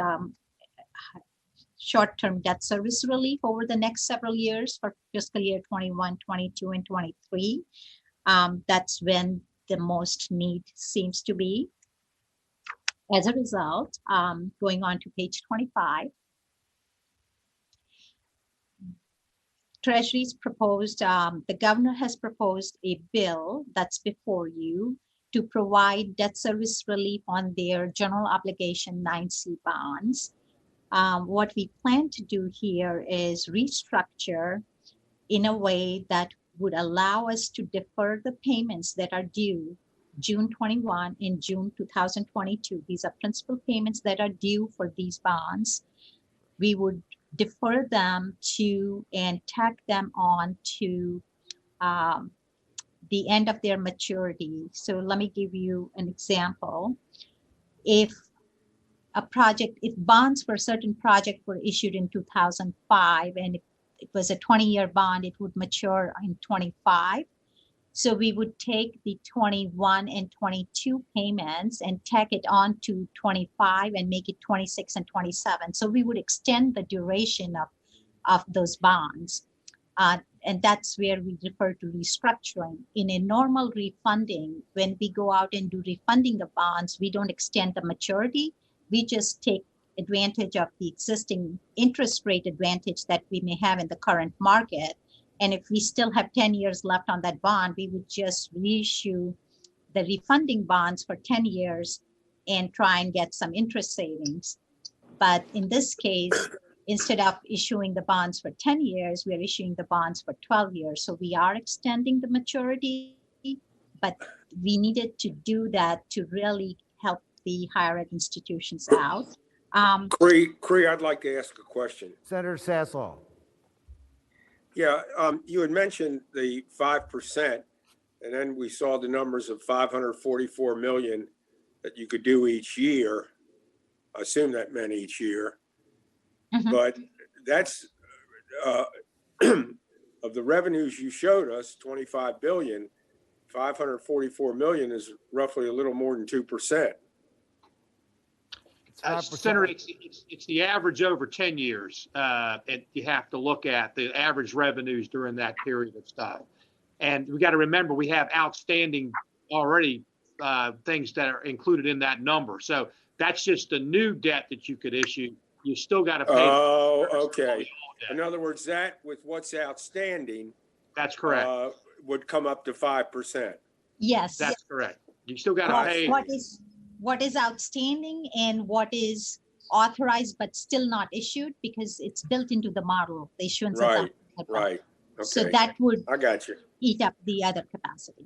short-term debt service relief over the next several years for fiscal year 21, 22, and 23. That's when the most need seems to be. As a result, going on to page 25, Treasury's proposed, the governor has proposed a bill that's before you to provide debt service relief on their general obligation 9C bonds. What we plan to do here is restructure in a way that would allow us to defer the payments that are due June 21 and June 2022. These are principal payments that are due for these bonds. We would defer them to and tack them on to the end of their maturity. So let me give you an example. If bonds for a certain project were issued in 2005 and it was a 20-year bond, it would mature in 25. So we would take the 21 and 22 payments and tack it on to 25 and make it 26 and 27. So we would extend the duration of those bonds. And that's where we refer to restructuring. In a normal refunding, when we go out and do refunding the bonds, we don't extend the maturity. We just take advantage of the existing interest rate advantage that we may have in the current market. And if we still have 10 years left on that bond, we would just reissue the refunding bonds for 10 years and try and get some interest savings. But in this case, instead of issuing the bonds for 10 years, we are issuing the bonds for 12 years. So we are extending the maturity, but we needed to do that to really help the higher ed institutions out. Cree, I'd like to ask a question. Senator Sasslaw. Yeah, you had mentioned the 5%, and then we saw the numbers of 544 million that you could do each year. I assume that meant each year. Mm-hmm. But that's of the revenues you showed us, 25 billion, 544 million is roughly a little more than 2%. Senator, it's the average over 10 years. And you have to look at the average revenues during that period of time. And we got to remember, we have outstanding already things that are included in that number. So that's just the new debt that you could issue. You still got to pay. Oh, okay. In other words, that with what's outstanding. That's correct. Would come up to 5%. Yes. That's correct. You still got to pay. What is outstanding and what is authorized but still not issued because it's built into the model, the issuance of that. Right. Okay. So that would I got you. Eat up the other capacity.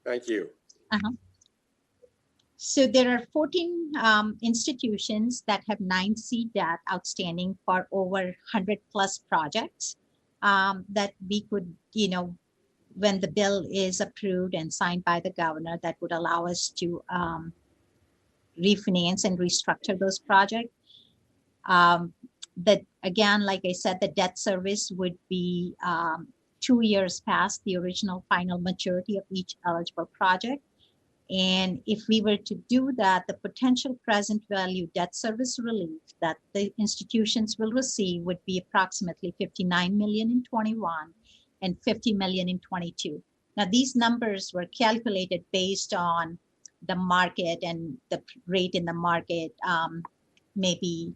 Thank you. Uh-huh. So there are 14 institutions that have 9C debt outstanding for over 100 plus projects that we could, when the bill is approved and signed by the governor, that would allow us to refinance and restructure those projects. That again, like I said, the debt service would be 2 years past the original final maturity of each eligible project. And if we were to do that, the potential present value debt service relief that the institutions will receive would be approximately 59 million in 21 and 50 million in 22. Now, these numbers were calculated based on the market and the rate in the market, maybe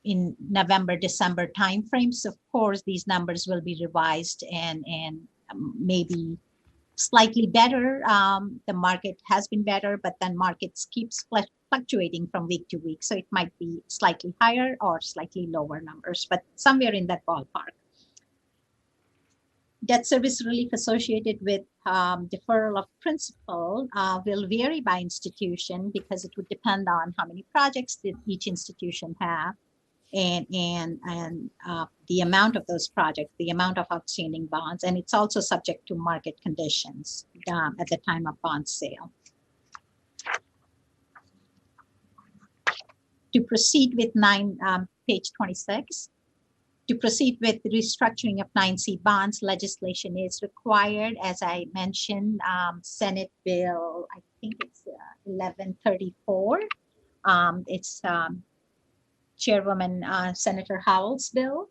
in November, December timeframes. Of course, these numbers will be revised and maybe slightly better. The market has been better, but then markets keeps fluctuating from week to week. So it might be slightly higher or slightly lower numbers, but somewhere in that ballpark. Debt service relief associated with deferral of principal will vary by institution because it would depend on how many projects that each institution have and the amount of those projects, the amount of outstanding bonds, and it's also subject to market conditions at the time of bond sale. To proceed with page 26, to proceed with the restructuring of 9C bonds, legislation is required. As I mentioned, Senate Bill, I think it's 1134. It's Chairwoman Senator Howell's bill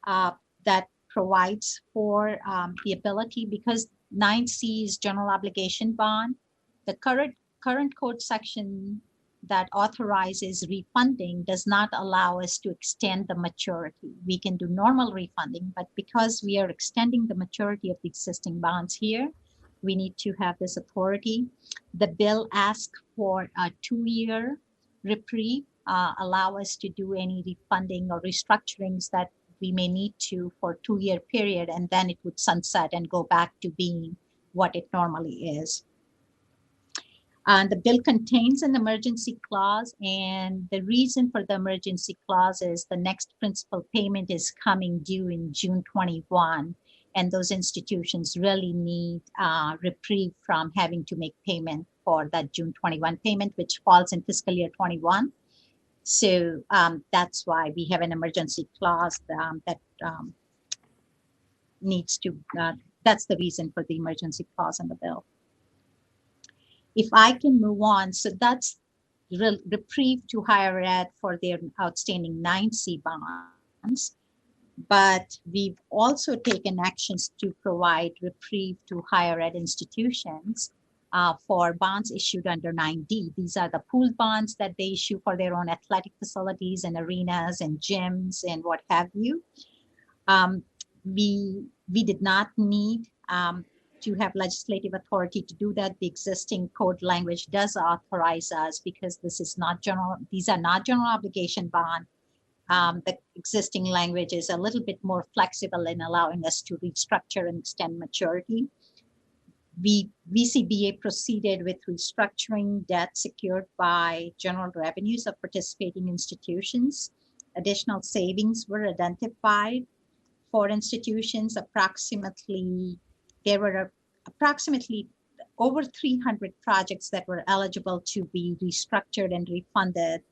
that provides for the ability, because 9C is general obligation bond, the current code section that authorizes refunding does not allow us to extend the maturity. We can do normal refunding, but because we are extending the maturity of the existing bonds here, we need to have this authority. The bill asks for a 2-year reprieve, allow us to do any refunding or restructurings that we may need to for a 2-year period, and then it would sunset and go back to being what it normally is. The bill contains an emergency clause, and the reason for the emergency clause is the next principal payment is coming due in June 21, and those institutions really need reprieve from having to make payment for that June 21 payment, which falls in fiscal year 21. So that's why we have an emergency clause that needs to, that's the reason for the emergency clause in the bill. If I can move on, so that's reprieve to higher ed for their outstanding 9C bonds, but we've also taken actions to provide reprieve to higher ed institutions for bonds issued under 9D. These are the pooled bonds that they issue for their own athletic facilities and arenas and gyms and what have you. We did not need to have legislative authority to do that. The existing code language does authorize us, because this is not general, these are not general obligation bond. The existing language is a little bit more flexible in allowing us to restructure and extend maturity. VCBA proceeded with restructuring debt secured by general revenues of participating institutions. Additional savings were identified for institutions. There were approximately over 300 projects that were eligible to be restructured and refunded.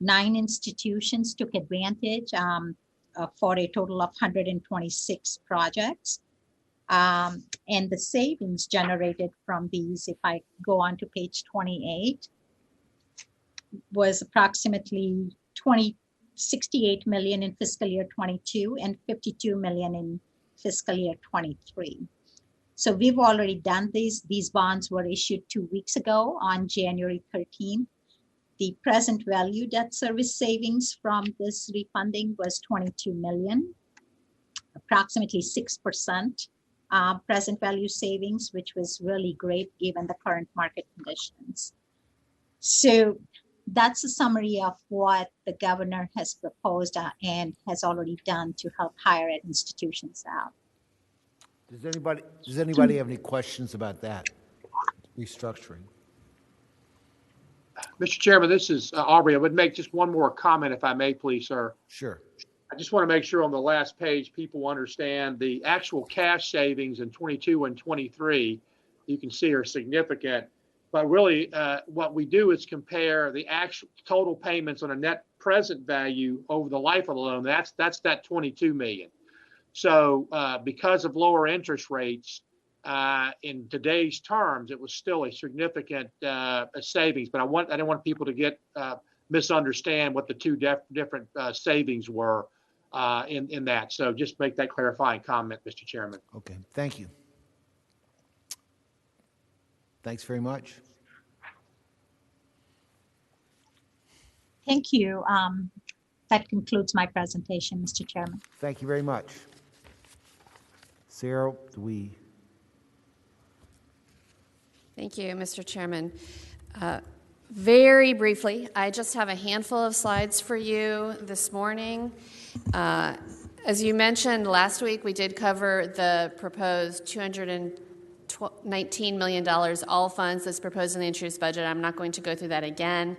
9 institutions took advantage for a total of 126 projects. And the savings generated from these, if I go on to page 28, was approximately 68 million in fiscal year 22 and 52 million in fiscal year 23. So we've already done these. These bonds were issued 2 weeks ago on January 13th. The present value debt service savings from this refunding was 22 million, approximately 6% present value savings, which was really great given the current market conditions. So that's a summary of what the governor has proposed and has already done to help higher ed institutions out. Does anybody have any questions about that restructuring? Mr. Chairman, this is Aubrey. I would make just one more comment, if I may, please, sir. Sure. I just want to make sure on the last page, people understand the actual cash savings in 22 and 23, you can see are significant. But really, what we do is compare the actual total payments on a net present value over the life of the loan. That's that 22 million. So because of lower interest rates, in today's terms, it was still a significant savings. But I didn't want people to get misunderstand what the two different savings were in that. So just make that clarifying comment, Mr. Chairman. Okay, thank you. Thanks very much. Thank you. That concludes my presentation, Mr. Chairman. Thank you very much. Sarah, do we? Thank you, Mr. Chairman. Very briefly, I just have a handful of slides for you this morning. As you mentioned, last week we did cover the proposed $219 million all funds that's proposed in the introduced budget. I'm not going to go through that again.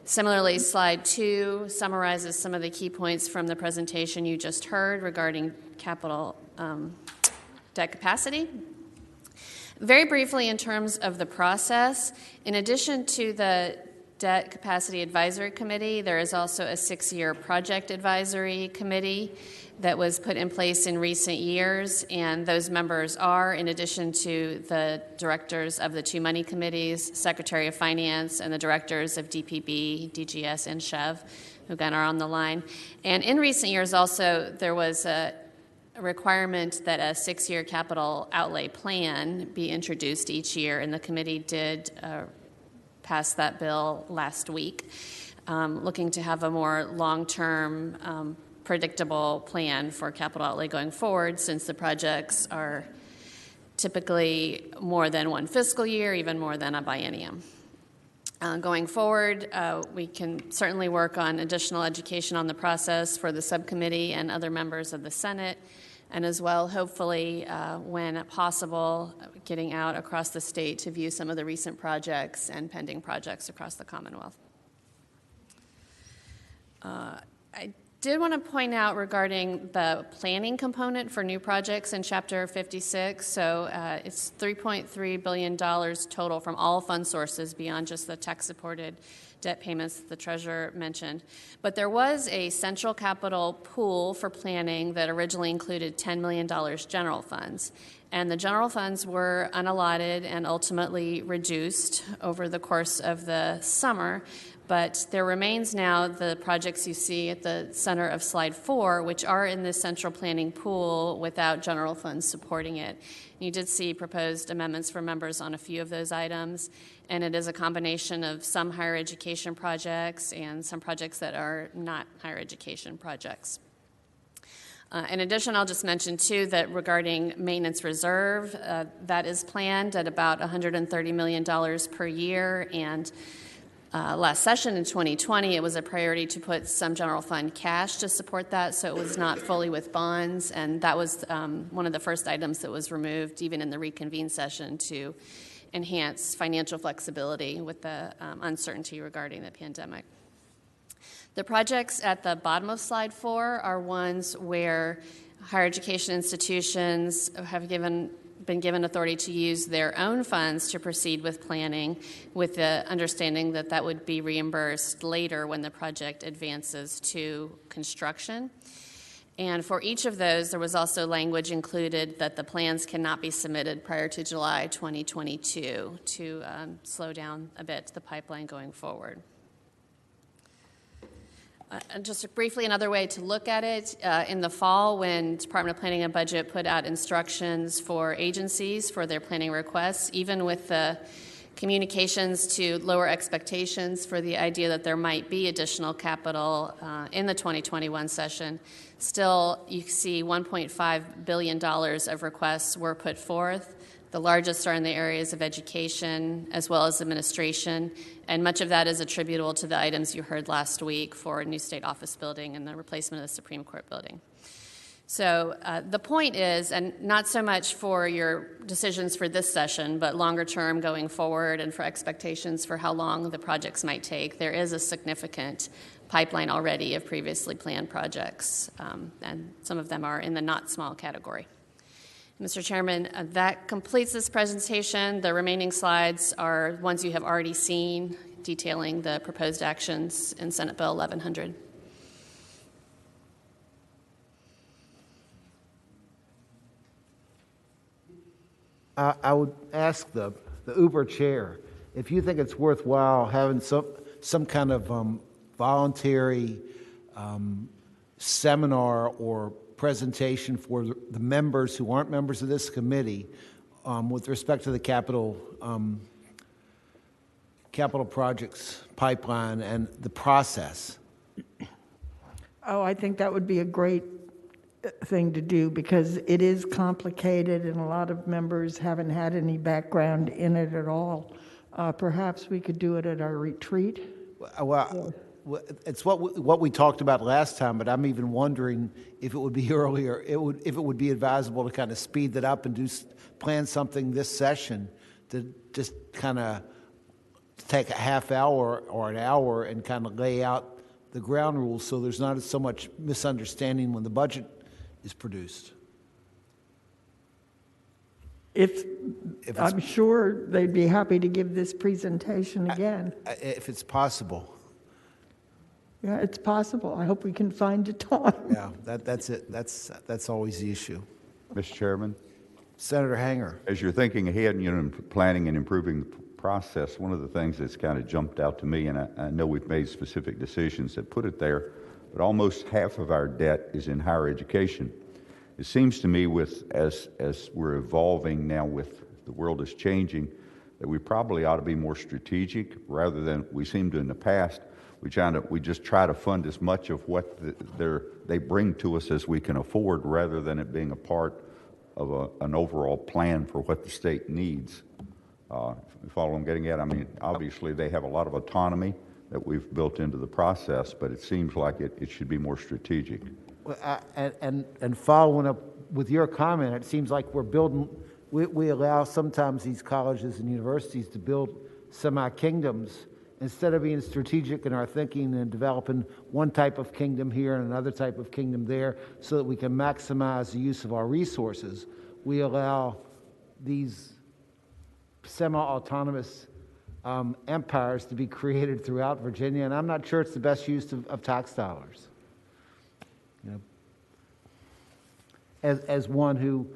Similarly, slide 2 summarizes some of the key points from the presentation you just heard regarding capital debt capacity. Very briefly, in terms of the process, in addition to the Debt Capacity Advisory Committee, there is also a 6-year project advisory committee that was put in place in recent years, and those members are, in addition to the directors of the 2 money committees, Secretary of Finance, and the directors of DPB, DGS, and SHEV, who again are on the line. And in recent years also, there was a requirement that a 6-year capital outlay plan be introduced each year, and the committee did pass that bill last week, looking to have a more long-term predictable plan for capital outlay going forward, since the projects are typically more than one fiscal year, even more than a biennium. Going forward, we can certainly work on additional education on the process for the subcommittee and other members of the Senate, and as well, hopefully, when possible, getting out across the state to view some of the recent projects and pending projects across the Commonwealth. I did want to point out regarding the planning component for new projects in Chapter 56. So it's $3.3 billion total from all fund sources beyond just the tax-supported debt payments that the treasurer mentioned. But there was a central capital pool for planning that originally included $10 million general funds. And the general funds were unallotted and ultimately reduced over the course of the summer. But there remains now the projects you see at the center of slide 4, which are in this central planning pool without general funds supporting it. You did see proposed amendments from members on a few of those items, and it is a combination of some higher education projects and some projects that are not higher education projects. In addition, I'll just mention, too, that regarding maintenance reserve, that is planned at about $130 million per year, and last session in 2020, it was a priority to put some general fund cash to support that, so it was not fully with bonds, and that was one of the first items that was removed even in the reconvened session to enhance financial flexibility with the uncertainty regarding the pandemic. The projects at the bottom of slide 4 are ones where higher education institutions have been given authority to use their own funds to proceed with planning, with the understanding that that would be reimbursed later when the project advances to construction. And for each of those, there was also language included that the plans cannot be submitted prior to July 2022 to slow down a bit the pipeline going forward. And just briefly, another way to look at it, in the fall when Department of Planning and Budget put out instructions for agencies for their planning requests, even with the communications to lower expectations for the idea that there might be additional capital in the 2021 session, still you see $1.5 billion of requests were put forth. The largest are in the areas of education as well as administration, and much of that is attributable to the items you heard last week for a new state office building and the replacement of the Supreme Court building. So the point is, and not so much for your decisions for this session, but longer term going forward and for expectations for how long the projects might take, there is a significant pipeline already of previously planned projects, and some of them are in the not small category. Mr. Chairman, that completes this presentation. The remaining slides are ones you have already seen, detailing the proposed actions in Senate Bill 1100. I would ask the Uber chair if you think it's worthwhile having some kind of voluntary seminar or presentation for the members who aren't members of this committee with respect to the capital capital projects pipeline and the process? Oh, I think that would be a great thing to do because it is complicated and a lot of members haven't had any background in it at all. Perhaps we could do it at our retreat. Well, it's what we talked about last time, but I'm even wondering if it would be earlier, if it would be advisable to kind of speed that up and plan something this session to just kind of take a half hour or an hour and kind of lay out the ground rules so there's not so much misunderstanding when the budget is produced. If I'm sure they'd be happy to give this presentation again. If it's possible. Yeah, it's possible. I hope we can find a time. Yeah, that's it. That's always the issue. Mr. Chairman, Senator Hanger. as you're thinking ahead and planning and improving the process, one of the things that's kind of jumped out to me, and I know we've made specific decisions that put it there, but almost half of our debt is in higher education. It seems to me as we're evolving now, with the world is changing, that we probably ought to be more strategic rather than we seem to in the past. We just try to fund as much of what they bring to us as we can afford, rather than it being a part of an overall plan for what the state needs. You follow what I'm getting at? I mean, obviously they have a lot of autonomy that we've built into the process, but it seems like it should be more strategic. Well, and following up with your comment, it seems like we're building. We allow sometimes these colleges and universities to build semi-kingdoms instead of being strategic in our thinking and developing one type of kingdom here and another type of kingdom there so that we can maximize the use of our resources. We allow these semi-autonomous empires to be created throughout Virginia, and I'm not sure it's the best use of tax dollars. You know, as one who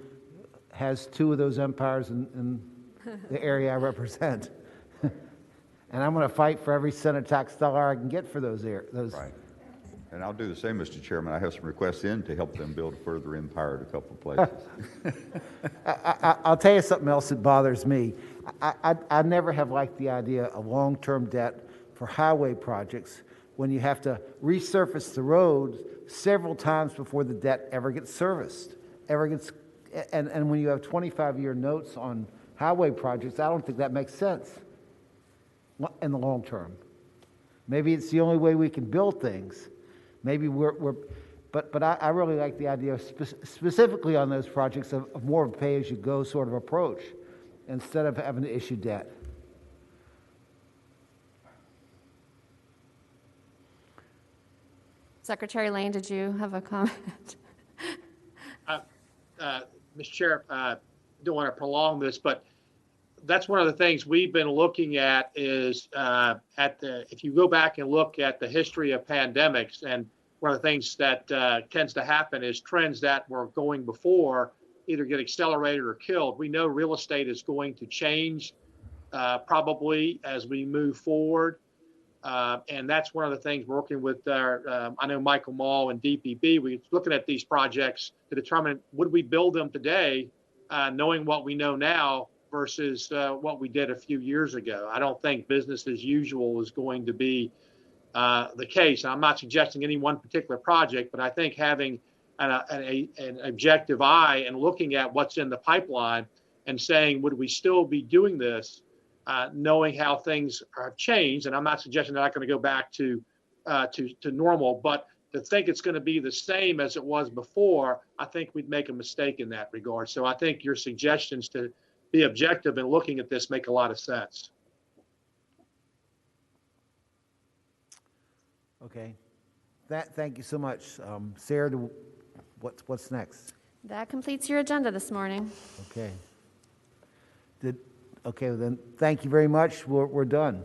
has two of those empires in the area I represent. And I'm going to fight for every cent of tax dollar I can get for those. Right. And I'll do the same, Mr. Chairman. I have some requests in to help them build a further empire at a couple of places. I'll tell you something else that bothers me. I never have liked the idea of long-term debt for highway projects when you have to resurface the roads several times before the debt ever gets serviced, and when you have 25-year notes on highway projects, I don't think that makes sense in the long term. Maybe it's the only way we can build things. Maybe but I really like the idea of specifically on those projects of more of a pay-as-you-go sort of approach instead of having to issue debt. Secretary Lane, did you have a comment? Mr. Chair, don't want to prolong this, but that's one of the things we've been looking at is if you go back and look at the history of pandemics, and one of the things that tends to happen is trends that were going before either get accelerated or killed. We know real estate is going to change probably as we move forward. And that's one of the things working with I know Michael Mall and DPB, we're looking at these projects to determine would we build them today knowing what we know now versus what we did a few years ago. I don't think business as usual is going to be the case. I'm not suggesting any one particular project, but I think having an objective eye and looking at what's in the pipeline and saying, would we still be doing this, knowing how things have changed? And I'm not suggesting they're not going to go back to normal, but to think it's going to be the same as it was before, I think we'd make a mistake in that regard. So I think your suggestions to be objective in looking at this make a lot of sense. Okay. Thank you so much. Sarah, what's next? That completes your agenda this morning. Okay. Okay, then thank you very much. We're done.